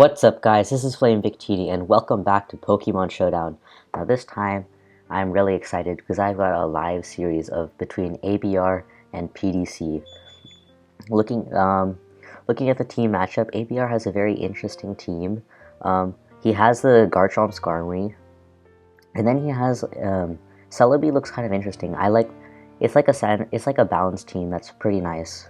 What's up guys, this is FlamingVictini and welcome back to Pokemon Showdown. Now this time, I'm really excited because I've got a live series of between ABR and PDC. Looking at the team matchup, ABR has a very interesting team. He has the Garchomp Skarmory, and then he has Celebi looks kind of interesting. It's like a balanced team that's pretty nice.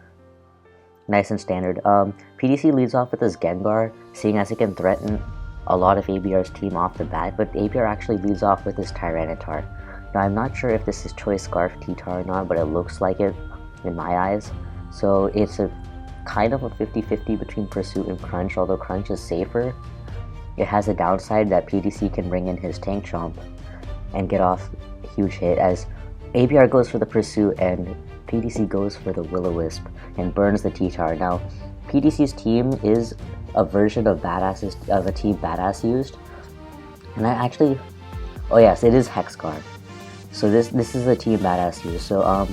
Nice and standard. PDC leads off with his Gengar, seeing as he can threaten a lot of ABR's team off the bat, but ABR actually leads off with his Tyranitar. Now I'm not sure if this is Choice Scarf T-Tar or not, but it looks like it in my eyes. So it's a kind of a 50-50 between Pursuit and Crunch, although Crunch is safer. It has a downside that PDC can bring in his Tank Chomp and get off a huge hit, as ABR goes for the Pursuit and PDC goes for the Will-O-Wisp and burns the T-Tar. Now, PDC's team is a version of a team Badass used, and oh yes, it is Hexguard. So this is the team Badass used. So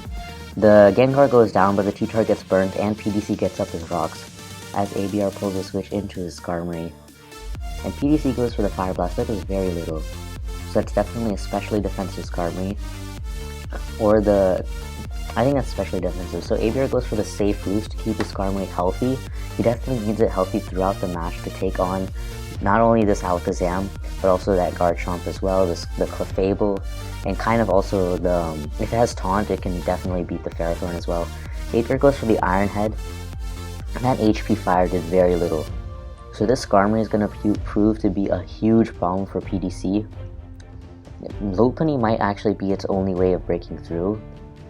the Gengar goes down, but the T-Tar gets burnt, and PDC gets up his rocks as ABR pulls a switch into his Skarmory, and PDC goes for the Fire Blast. That does very little, so that's definitely a specially defensive Skarmory, I think that's especially defensive. So ABR goes for the safe boost to keep his Skarmory healthy. He definitely needs it healthy throughout the match to take on not only this Alakazam, but also that Garchomp as well, the Clefable, and kind of also if it has Taunt, it can definitely beat the Ferrothorn as well. ABR goes for the Iron Head, and that HP Fire did very little. So this Skarmory is going to prove to be a huge problem for PDC. Lopunny might actually be its only way of breaking through.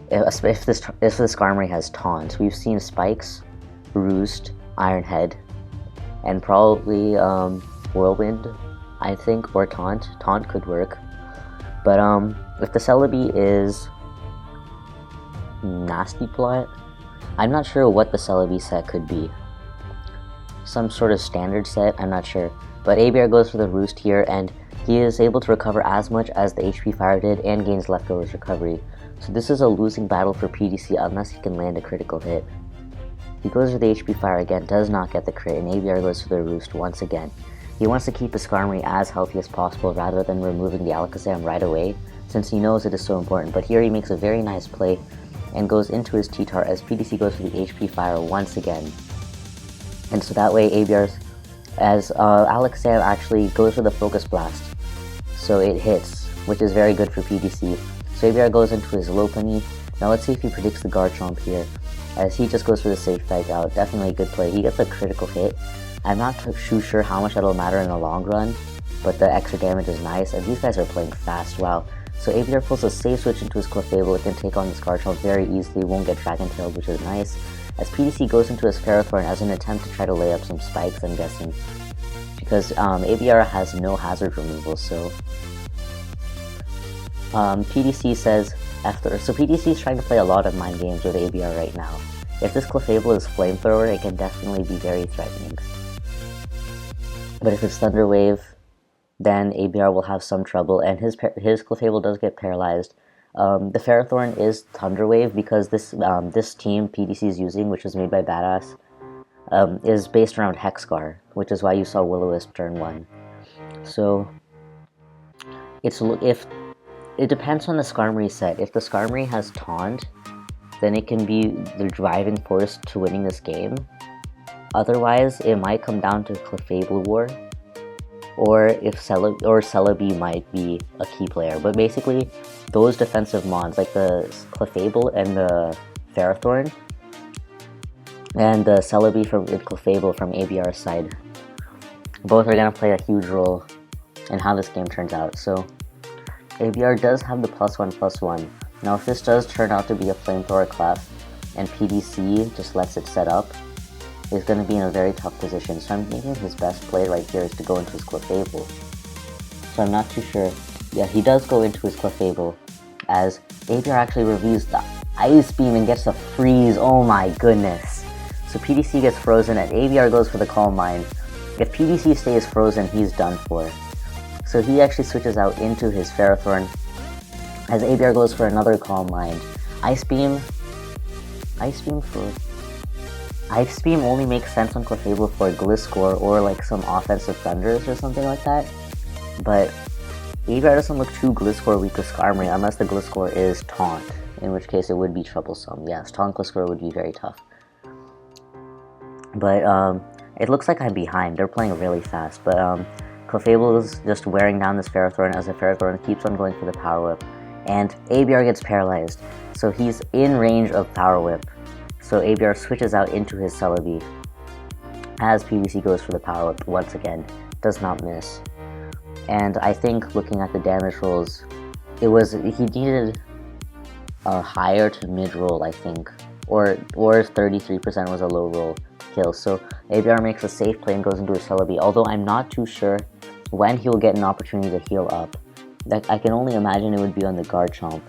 If this Skarmory has Taunt. We've seen Spikes, Roost, Iron Head, and probably Whirlwind, I think, or Taunt. Taunt could work. But if the Celebi is Nasty Plot, I'm not sure what the Celebi set could be. Some sort of standard set, I'm not sure. But ABR goes for the Roost here, and he is able to recover as much as the HP Fire did and gains Leftovers recovery. So this is a losing battle for PDC unless he can land a critical hit. He goes for the HP Fire again, does not get the crit, and ABR goes for the Roost once again. He wants to keep his Skarmory as healthy as possible rather than removing the Alakazam right away, since he knows it is so important, but here he makes a very nice play and goes into his T-Tar as PDC goes for the HP Fire once again. And so that way Alakazam actually goes for the Focus Blast, so it hits, which is very good for PDC. So ABR goes into his Lopunny. Now let's see if he predicts the Garchomp here, as he just goes for the safe fetch out. Definitely a good play. He gets a critical hit. I'm not too sure how much that'll matter in the long run, but the extra damage is nice, and these guys are playing fast. Wow. So ABR pulls a safe switch into his Clefable. It can take on this Garchomp very easily, won't get Dragon Tailed, which is nice, as PDC goes into his Ferrothorn as an attempt to try to lay up some spikes, I'm guessing, because ABR has no hazard removal, so PDC says so PDC is trying to play a lot of mind games with ABR right now. If this Clefable is Flamethrower, it can definitely be very threatening. But if it's Thunder Wave, then ABR will have some trouble, and his Clefable does get paralyzed. The Ferrothorn is Thunder Wave because this team PDC is using, which was made by Badass, is based around Hexgar, which is why you saw Will-O-Wisp turn 1. So it depends on the Skarmory set. If the Skarmory has Taunt, then it can be the driving force to winning this game. Otherwise, it might come down to Clefable War, or Celebi might be a key player. But basically, those defensive mons, like the Clefable and the Ferrothorn, and the Celebi from Clefable from ABR's side, both are going to play a huge role in how this game turns out. So ABR does have the +1/+1. Now if this does turn out to be a Flamethrower Clef, and PDC just lets it set up, he's going to be in a very tough position. So I'm thinking his best play right here is to go into his Clefable. So I'm not too sure. Yeah, he does go into his Clefable, as ABR actually reviews the Ice Beam and gets a freeze. Oh my goodness. So PDC gets frozen, and ABR goes for the Calm Mind. If PDC stays frozen, he's done for. So he actually switches out into his Ferrothorn, as ABR goes for another Calm Mind. Ice Beam for Ice Beam only makes sense on Clefable for Gliscor or like some offensive Thunders or something like that. But ABR doesn't look too Gliscor weak to Skarmory unless the Gliscor is Taunt, in which case it would be troublesome. Yes, Taunt Gliscor would be very tough. But it looks like I'm behind. They're playing really fast. But Clefable is just wearing down this Ferrothorn as the Ferrothorn keeps on going for the Power Whip. And ABR gets paralyzed. So he's in range of Power Whip. So ABR switches out into his Celebi as PDC goes for the Power Whip once again. Does not miss. And I think looking at the damage rolls, he needed a higher to mid roll, I think. Or 33% was a low roll kill. So ABR makes a safe play and goes into his Celebi, although I'm not too sure when he'll get an opportunity to heal up. I can only imagine it would be on the Garchomp.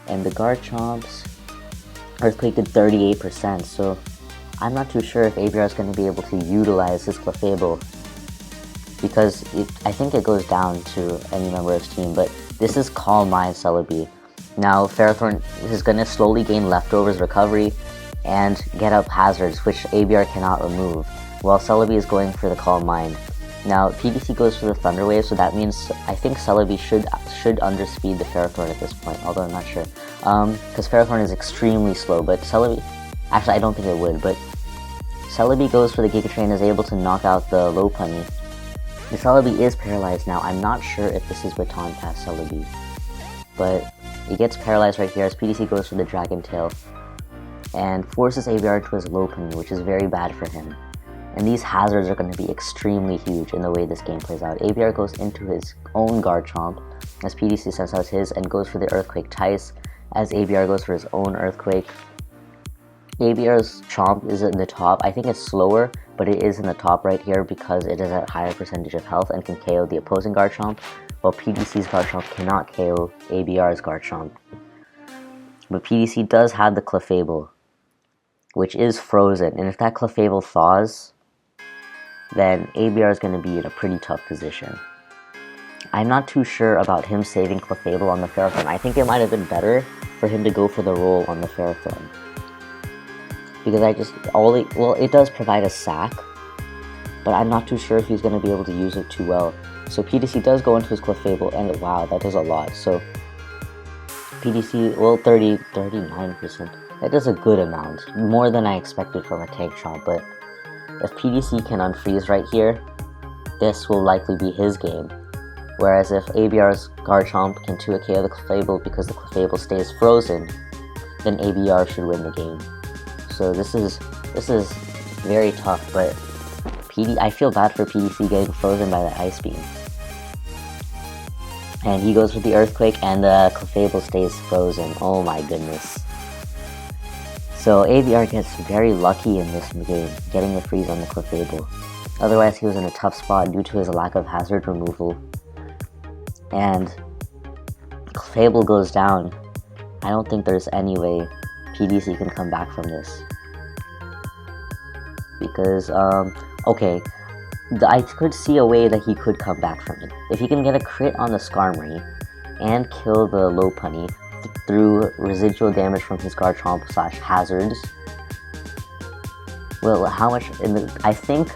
And the Garchomp's Earthquake did 38%, so I'm not too sure if ABR is going to be able to utilize his Clefable, because I think it goes down to any member of his team, but this is Calm Mind Celebi. Now Ferrothorn is going to slowly gain Leftovers Recovery and get up Hazards, which ABR cannot remove, while Celebi is going for the Calm Mind. Now PDC goes for the Thunder Wave, so that means I think Celebi should underspeed the Ferrothorn at this point, although I'm not sure. Because Ferrothorn is extremely slow, but Celebi... Actually, I don't think it would, but Celebi goes for the Giga Drain and is able to knock out the Lopunny. The Celebi is paralyzed now. I'm not sure if this is Baton Pass Celebi, but he gets paralyzed right here as PDC goes for the Dragon Tail and forces ABR into his Lopunny, which is very bad for him. And these hazards are going to be extremely huge in the way this game plays out. ABR goes into his own Garchomp as PDC sends out his and goes for the Earthquake Tice as ABR goes for his own Earthquake. ABR's Chomp is in the top. I think it's slower, but it is in the top right here because it is at higher percentage of health and can KO the opposing Garchomp, while PDC's Garchomp cannot KO ABR's Garchomp. But PDC does have the Clefable, which is frozen, and if that Clefable thaws, then ABR is going to be in a pretty tough position. I'm not too sure about him saving Clefable on the Ferrothorn. I think it might have been better for him to go for the roll on the Ferrothorn, because it does provide a sack, but I'm not too sure if he's going to be able to use it too well. So PDC does go into his Clefable, and wow, that does a lot. So PDC, well, 39%. That does a good amount, more than I expected from a Tank Chomp, but if PDC can unfreeze right here, this will likely be his game. Whereas if ABR's Garchomp can 2 KO the Clefable because the Clefable stays frozen, then ABR should win the game. So this is very tough, but I feel bad for PDC getting frozen by the Ice Beam. And he goes with the Earthquake and the Clefable stays frozen. Oh my goodness. So ABR gets very lucky in this game, getting the freeze on the Clefable. Otherwise he was in a tough spot due to his lack of hazard removal. And Clefable goes down. I don't think there's any way PDC can come back from this. Because, okay, I could see a way that he could come back from it. If he can get a crit on the Skarmory and kill the Lopunny through residual damage from his Garchomp / hazards. Well, how much I think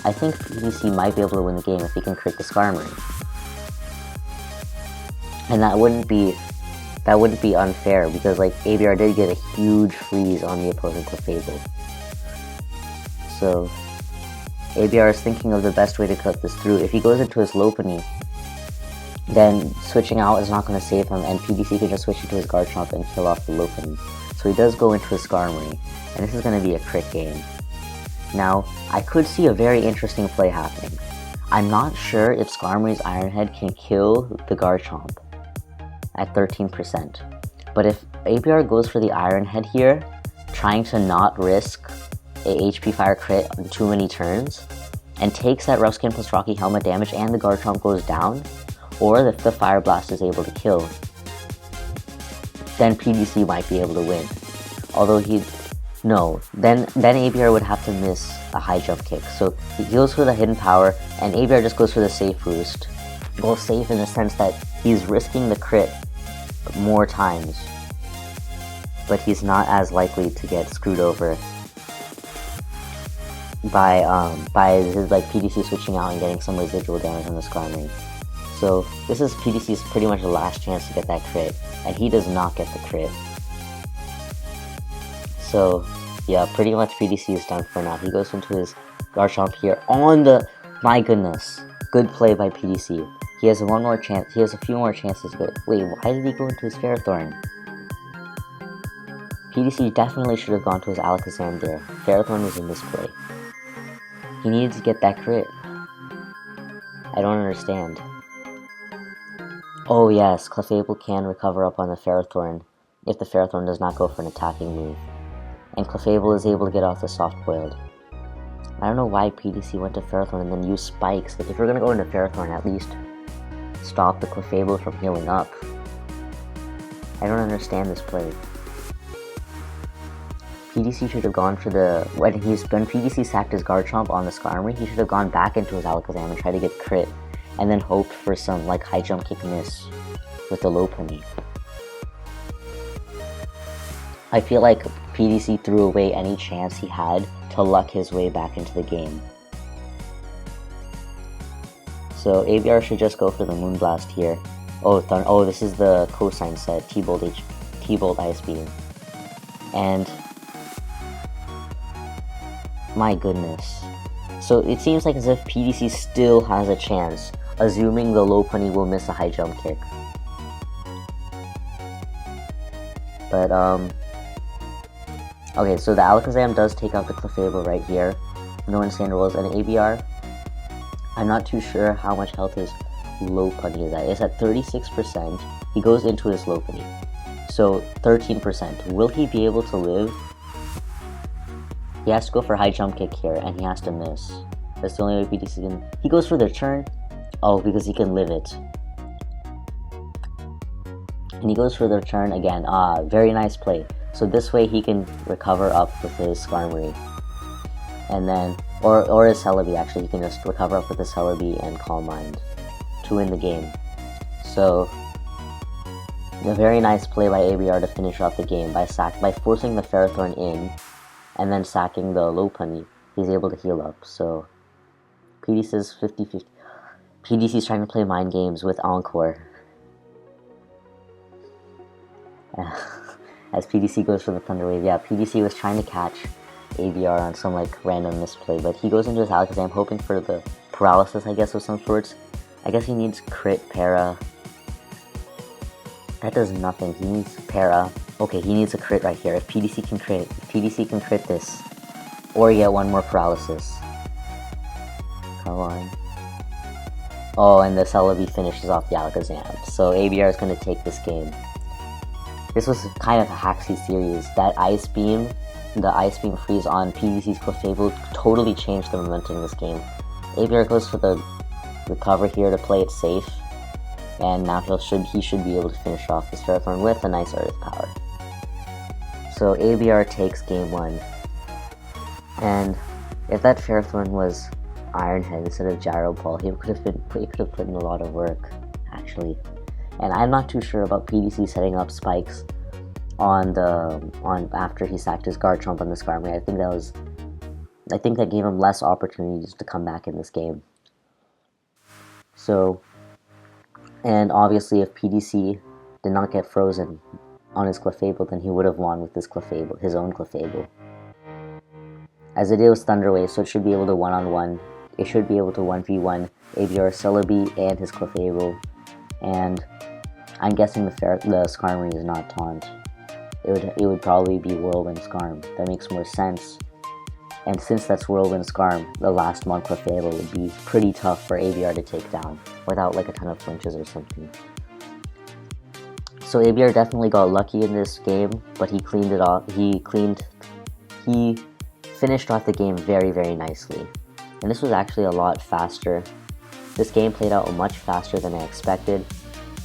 PDC might be able to win the game if he can crit the Skarmory. And that wouldn't be unfair, because like ABR did get a huge freeze on the opposing Clefable. So ABR is thinking of the best way to cut this through. If he goes into his Lopunny, then switching out is not going to save him, and PDC can just switch into his Garchomp and kill off the Lopunny. So he does go into his Skarmory, and this is going to be a crit game. Now, I could see a very interesting play happening. I'm not sure if Skarmory's Iron Head can kill the Garchomp at 13%. But if ABR goes for the Iron Head here, trying to not risk a HP Fire crit on too many turns, and takes that Rough Skin plus Rocky Helmet damage and the Garchomp goes down, or if the Fire Blast is able to kill, then PDC might be able to win. Although then ABR would have to miss a high jump kick. So he goes for the Hidden Power, and ABR just goes for the safe roost. Well, safe in the sense that he's risking the crit more times, but he's not as likely to get screwed over by his like PDC switching out and getting some residual damage on the Skarmory. So this is PDC's pretty much the last chance to get that crit, and he does not get the crit. So yeah, pretty much PDC is done for now. He goes into his Garchomp here on the... My goodness. Good play by PDC. He has one more chance. He has a few more chances. But wait, why did he go into his Ferrothorn? PDC definitely should have gone to his Alakazam there. Ferrothorn was in this play. He needed to get that crit. I don't understand. Oh yes, Clefable can recover up on the Ferrothorn if the Ferrothorn does not go for an attacking move. And Clefable is able to get off the soft-boiled. I don't know why PDC went to Ferrothorn and then used Spikes. Like, if you're gonna go into Ferrothorn, at least stop the Clefable from healing up. I don't understand this play. PDC should have gone for the... When PDC sacked his Garchomp on the Skarmory, he should have gone back into his Alakazam and tried to get crit, and then hoped for some, like, high jump kick miss with the Lopunny. I feel like PDC threw away any chance he had to luck his way back into the game. So ABR should just go for the Moonblast here. Oh, this is the cosine set, T-Bolt Ice Beam. And... my goodness. So it seems like as if PDC still has a chance, assuming the Lopunny will miss a high jump kick. But, okay, so the Alakazam does take out the Clefable right here. No Insander Rolls and ABR. I'm not too sure how much health his Lopunny is at. It's at 36%. He goes into his Lopunny. So 13%. Will he be able to live? He has to go for a high jump kick here, and he has to miss. That's the only way PDC can... He goes for the turn. Oh, because he can live it. And he goes for the turn again. Very nice play. So this way he can recover up with his Skarmory. And then, or his Celebi actually, he can just recover up with his Celebi and Calm Mind to win the game. So, a very nice play by ABR to finish off the game by forcing the Ferrothorn in, and then sacking the Lopunny. He's able to heal up, so PDC's 50-50. PDC's trying to play mind games with Encore. As PDC goes for the Thunder Wave. Yeah, PDC was trying to catch ABR on some like random misplay, but he goes into his Alakazam hoping for the paralysis, I guess, of some sorts. I guess he needs crit para. That does nothing. He needs para. Okay, he needs a crit right here. If PDC can crit this, or get one more paralysis. Come on. Oh, and the Celebi finishes off the Alakazam. So ABR is going to take this game. This was kind of a Haxy series. That Ice Beam, the Ice Beam freeze on PDC's Clefable totally changed the momentum in this game. ABR goes for the recover here to play it safe. And now he should be able to finish off this Ferrothorn with a nice Earth Power. So ABR takes game 1. And if that Ferrothorn was Iron Head instead of Gyro Ball, he could have put in a lot of work, actually. And I'm not too sure about PDC setting up spikes on after he sacked his Garchomp on the Skarmory. I think that gave him less opportunities to come back in this game. So, and obviously if PDC did not get frozen on his Clefable, then he would have won with this Clefable, his own Clefable. As it is Thunder Wave, so it should be able to one-on-one. It should be able to 1v1 ABR Celebi and his Clefable. And I'm guessing the Skarmory is not Taunt. It would probably be Whirlwind Skarm. That makes more sense. And since that's Whirlwind Skarm, the last Mon Clefable would be pretty tough for ABR to take down without like a ton of flinches or something. So ABR definitely got lucky in this game, but he cleaned it off. He finished off the game very, very nicely. And this was actually a lot faster. This game played out much faster than I expected.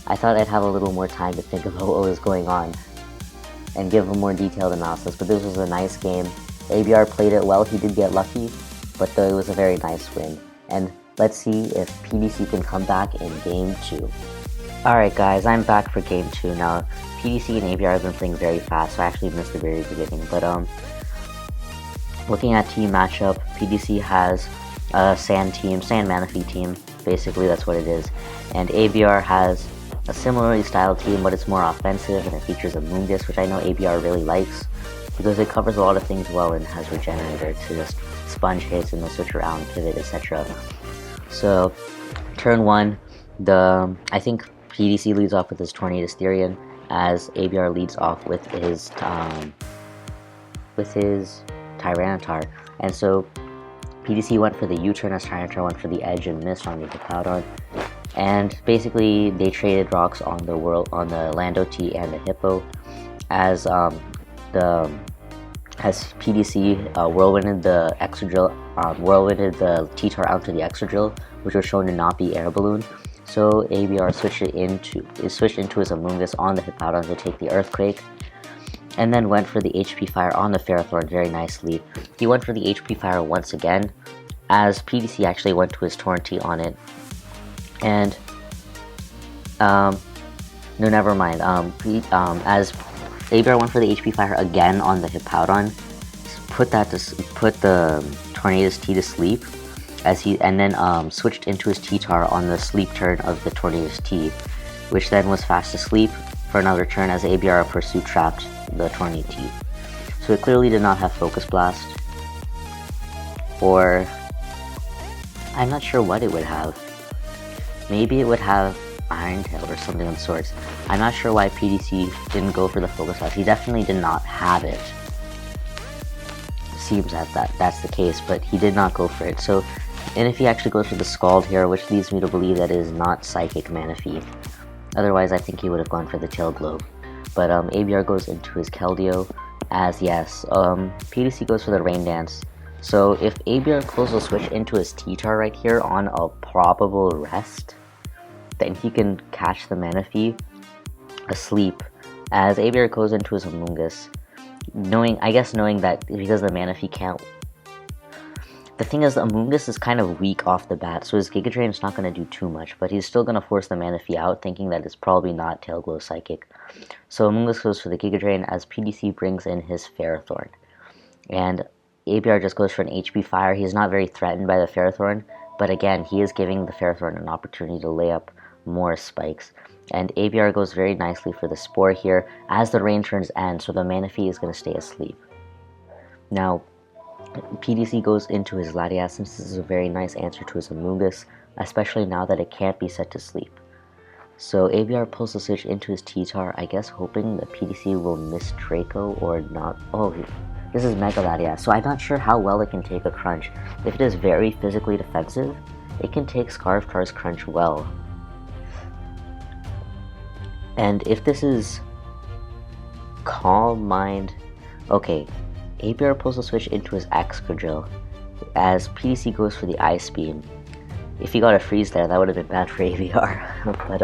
I thought I'd have a little more time to think about what was going on and give a more detailed analysis, but this was a nice game. ABR played it well. He did get lucky, but it was a very nice win. And let's see if PDC can come back in game 2. Alright guys, I'm back for game 2 now. PDC and ABR have been playing very fast, so I actually missed the very beginning, but Looking at team matchup, PDC has a Sand team, Sand Manaphy team, basically that's what it is, and ABR has a similarly styled team, but it's more offensive and it features a Moongus, which I know ABR really likes because it covers a lot of things well and has Regenerator to just sponge hits and the switch around, pivot, etc. So turn 1, I think PDC leads off with his Tornadus Therian, as ABR leads off with his Tyranitar, and so PDC went for the U-turn as Tyranitar went for the edge and missed on the Hippowdon, and basically they traded rocks on the Lando T and the Hippo, as PDC whirlwinded the Excadrill, whirlwinded the T-Tar out to the Excadrill, which was shown to not be Air Balloon. So ABR switched into his Amoonguss on the Hippowdon to take the Earthquake, and then went for the HP Fire on the Ferrothorn very nicely. He went for the HP Fire once again, as PDC actually went to his Tornti on it. And, no, never mind. As ABR went for the HP Fire again on the Hippowdon, put the Tornadus T to sleep, and then switched into his T-Tar on the sleep turn of the Tornadus T, which then was fast asleep for another turn as ABR Pursuit trapped the Tornadus T. So it clearly did not have Focus Blast, or I'm not sure what it would have. Maybe it would have Iron Tail or something of the sorts. I'm not sure why PDC didn't go for the Focus Blast. He definitely did not have it. Seems that's the case, but he did not go for it. So, and if he actually goes for the Scald here, which leads me to believe that it is not Psychic Manaphy. Otherwise, I think he would have gone for the Tail Globe. But ABR goes into his Keldeo, as yes, PDC goes for the Rain Dance. So if ABR closes a switch into his T-Tar right here on a probable rest, then he can catch the Manaphy asleep, as ABR goes into his Amoonguss, knowing that because the Manaphy can't. The thing is, the Amoonguss is kind of weak off the bat, so his Giga Drain is not going to do too much, but he's still going to force the Manaphy out, thinking that it's probably not Tail Glow Psychic. So Amoonguss goes for the Giga Drain as PDC brings in his Ferrothorn. And ABR just goes for an HP Fire. He's not very threatened by the Ferrothorn, but again, he is giving the Ferrothorn an opportunity to lay up more spikes. And ABR goes very nicely for the Spore here as the rain turns end, so the Manaphy is going to stay asleep. Now, PDC goes into his Latias, since this is a very nice answer to his Amoonguss, especially now that it can't be set to sleep. So ABR pulls the switch into his T-Tar, I guess hoping that PDC will miss Draco or not. Oh, this is Mega Latias, so I'm not sure how well it can take a Crunch. If it is very physically defensive, it can take Scarftar's Crunch well. And if this is Calm Mind, okay, ABR pulls the switch into his Excadrill, as PDC goes for the Ice Beam. If he got a freeze there, that would have been bad for ABR. But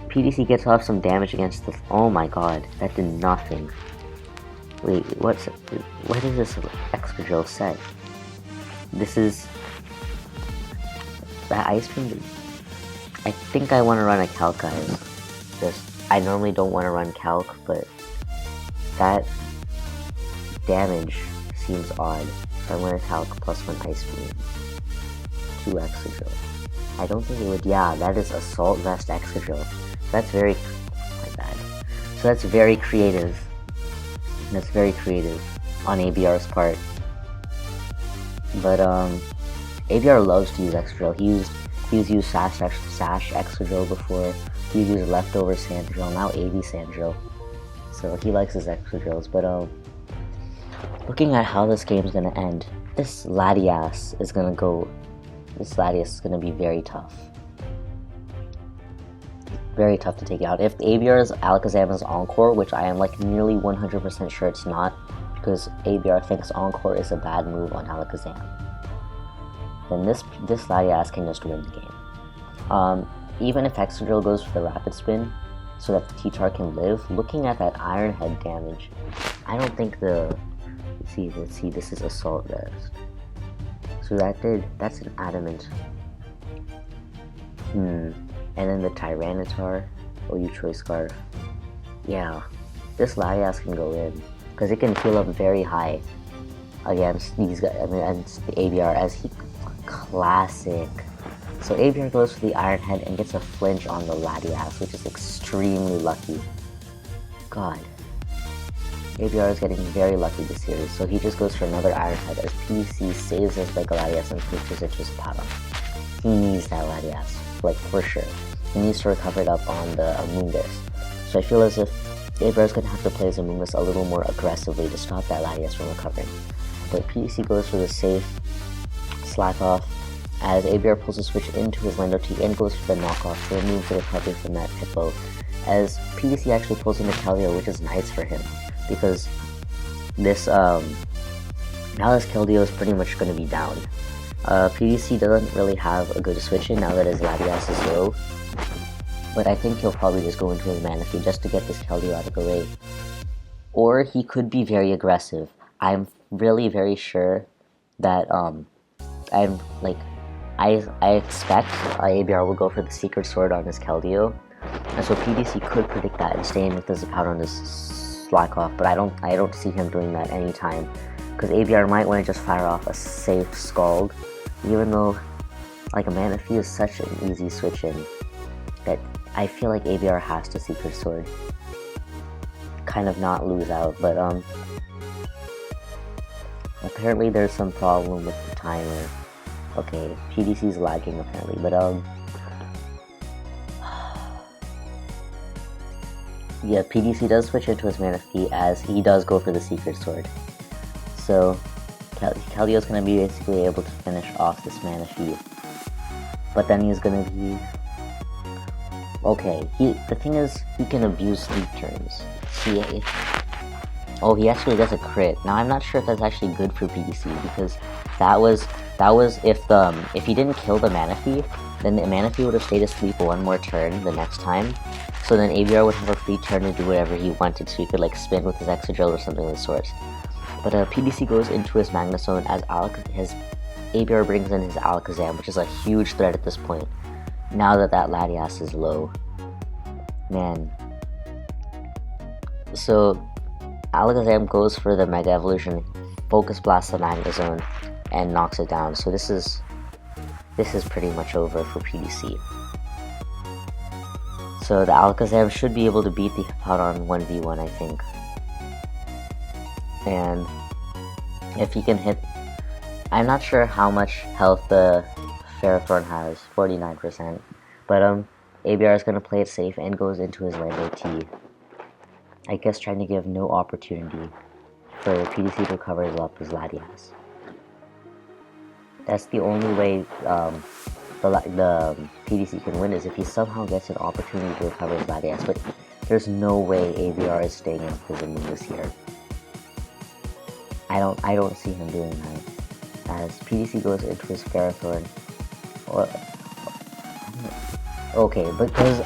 PDC gets off some damage against the. Oh my god, that did nothing. Wait, what is this Excadrill set? This is that Ice Beam. I think I want to run a Calc, guys. I normally don't want to run Calc, but that damage seems odd. So I'm going to Calc plus 1 Ice Beam. 2 Excadrill. I don't think it would. Yeah, that is Assault Vest Excadrill. That's very. My bad. So that's very creative. That's very creative on ABR's part. But ABR loves to use Excadrill. He's used Sash Excadrill before. He's used Leftover Sandrill, now AV Sandrill. So he likes his Excadrills. But looking at how this game is gonna end, this Latias is gonna be very tough. Very tough to take out. If ABR's Alakazam is Encore, which I am like nearly 100% sure it's not, because ABR thinks Encore is a bad move on Alakazam, then this Latias can just win the game. Even if Excadrill goes for the Rapid Spin, so that the T-Tar can live, looking at that Iron Head damage, I don't think let's see, this is Assault Vest. So that's an Adamant. And then the Tyranitar, OU Choice Scarf. Yeah, this Latias can go in, because it can heal up very high. against these guys, against the ABR, as he classic. So ABR goes for the Iron Head and gets a flinch on the Latias, which is extremely lucky. God. ABR is getting very lucky this series, so he just goes for another Iron Head as PDC saves his Mega Latias and switches it to his Pattern. He needs that Latias, like for sure. He needs to recover it up on the Amoonguss. So I feel as if ABR is going to have to play his Amoonguss a little more aggressively to stop that Latias from recovering. But PDC goes for the safe slack off as ABR pulls a switch into his Lando T and goes for the knockoff to remove the recovery from that Hippo, as PDC actually pulls in the Keldeo, which is nice for him, because this now this Keldeo is pretty much going to be down. PDC doesn't really have a good switch in now that his Latias is low, but I think he'll probably just go into his Manaphy just to get this Keldeo out of the way. Or he could be very aggressive. I'm really very sure that I expect ABR will go for the Secret Sword on his Keldeo, and so PDC could predict that and stay in with the Zapata on his slack off, but I don't see him doing that anytime, because ABR might want to just fire off a safe Scald, even though like a Manaphy is such an easy switch in that I feel like ABR has to Secret Sword, kind of not lose out. But apparently there's some problem with the timer. Okay, PDC's lagging apparently, but yeah, PDC does switch into his Manaphy as he does go for the Secret Sword. So Keldeo's gonna be basically able to finish off this Manaphy, but then he's gonna be okay. The thing is, he can abuse sleep turns. See, oh, he actually does a crit. Now I'm not sure if that's actually good for PDC, because that was if he didn't kill the Manaphy, then the Manaphy would have stayed asleep one more turn the next time. So then ABR would have a free turn to do whatever he wanted, so he could like spin with his Excadrill or something of the sort. But PDC goes into his Magnezone as his ABR brings in his Alakazam, which is a huge threat at this point, now that Latias is low. Man. So Alakazam goes for the Mega Evolution, Focus Blast the Magnezone, and knocks it down. So this is pretty much over for PDC. So the Alakazam should be able to beat the Hippowdon 1v1, I think. And if he can hit, I'm not sure how much health the Ferrothorn has, 49%. But ABR is going to play it safe and goes into his Lando T. I guess trying to give no opportunity for PDC to recover his Latias. That's the only way the PDC can win, is if he somehow gets an opportunity to recover his Latias, but there's no way ABR is staying in his Amoonguss here. I don't see him doing that, as PDC goes into his Ferrothorn. Okay, because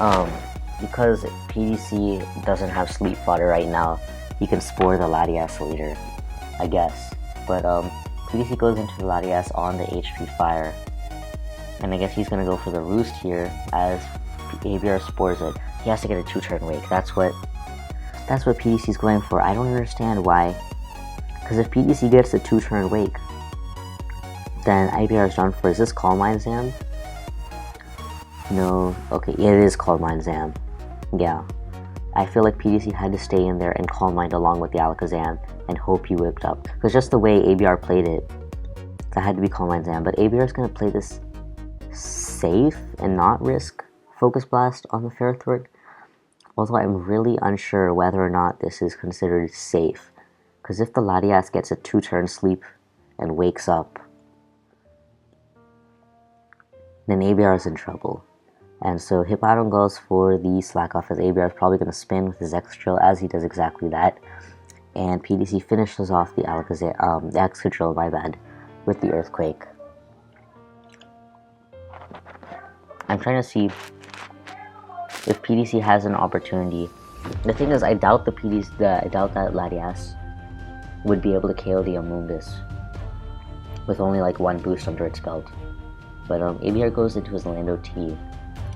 PDC doesn't have Sleep Fodder right now, he can Spore the Latias later, I guess. But PDC goes into the Latias on the HP Fire, and I guess he's gonna go for the Roost here as ABR spores it. He has to get a 2-turn Wake. That's what PDC's going for. I don't understand why. Because if PDC gets a 2-turn Wake, then ABR is done for. Is this Calm Mind Zam? No. Okay, it is Calm Mind Zam. Yeah. I feel like PDC had to stay in there and Calm Mind along with the Alakazam and hope he whipped up. Because just the way ABR played it, that had to be Calm Mind Zam. But ABR is going to play this safe and not risk Focus Blast on the Ferrothorn. Although I'm really unsure whether or not this is considered safe. Because if the Latias gets a 2-turn sleep and wakes up, then ABR is in trouble. And so Hippowdon goes for the slack off, as ABR is probably going to spin with his Excadrill, as he does exactly that. And PDC finishes off the Excadrill, my bad, with the Earthquake. I'm trying to see if PDC has an opportunity. The thing is, I doubt that Latias would be able to KO the Amoonguss with only like 1 boost under its belt. But ABR goes into his Lando T.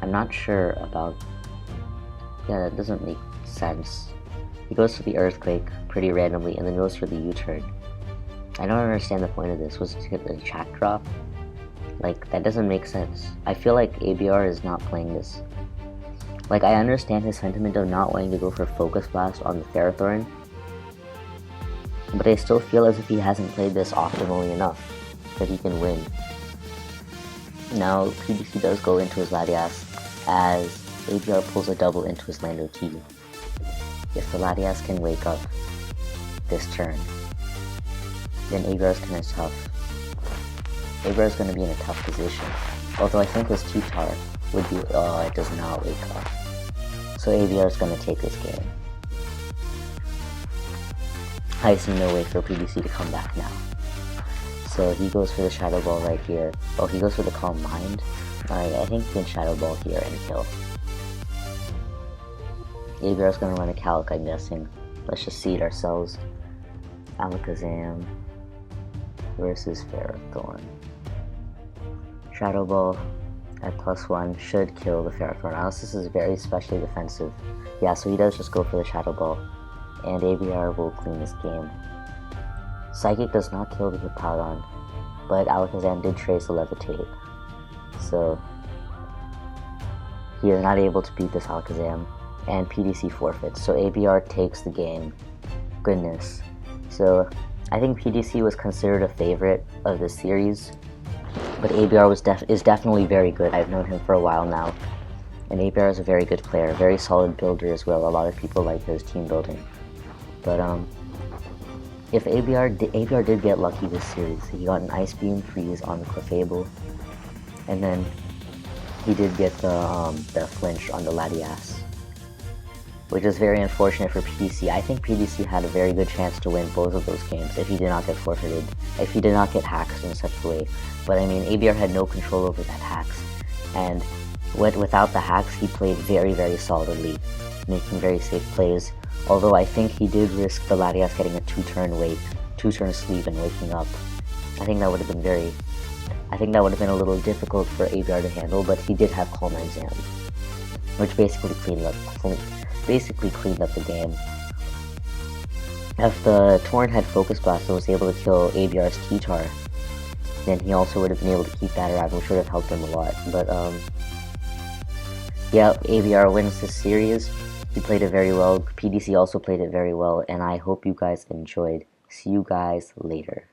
I'm not sure about... Yeah, that doesn't make sense. He goes for the Earthquake pretty randomly and then goes for the U-turn. I don't understand the point of this. Was it to get the attack drop? Like, that doesn't make sense. I feel like ABR is not playing this. Like, I understand his sentiment of not wanting to go for Focus Blast on the Ferrothorn, but I still feel as if he hasn't played this optimally enough that he can win. Now, PDC does go into his Latias as ABR pulls a double into his Lando T. If the Latias can wake up this turn, then ABR is kind of tough. ABR is going to be in a tough position. Although I think his T-Tar would be, oh, it does not wake up. So ABR is going to take this game. I see no way for PDC to come back now. So he goes for the Shadow Ball right here. Oh, he goes for the Calm Mind. Alright, I think he can Shadow Ball here and kill. ABR is going to run a Calc, I'm guessing. Let's just see it ourselves. Alakazam versus Ferrothorn. Shadow Ball at +1 should kill the Ferrothorn. Unless this is very specially defensive. Yeah, so he does just go for the Shadow Ball. And ABR will clean this game. Psychic does not kill the Hippowdon, but Alakazam did trace the Levitate. So he is not able to beat this Alakazam, and PDC forfeits. So ABR takes the game. Goodness. So I think PDC was considered a favorite of this series, but ABR is definitely very good. I've known him for a while now, and ABR is a very good player, very solid builder as well. A lot of people like his team building. But if ABR did get lucky this series, he got an Ice Beam freeze on the Clefable, and then he did get the flinch on the Latias, which is very unfortunate for PDC. I think PDC had a very good chance to win both of those games if he did not get forfeited, if he did not get hacks in such a way. But I mean, ABR had no control over that hacks, and without the hacks, he played very, very solidly, making very safe plays. Although I think he did risk the Latias getting a 2-turn sleep and waking up. I think that would have been a little difficult for ABR to handle, but he did have Calm Mind Zam, which basically cleaned up the game. If the Torrent had Focus Blast and was able to kill ABR's T-Tar, then he also would have been able to keep that around, which would have helped him a lot. But yeah, ABR wins this series. He played it very well. PDC also played it very well, and I hope you guys enjoyed. See you guys later.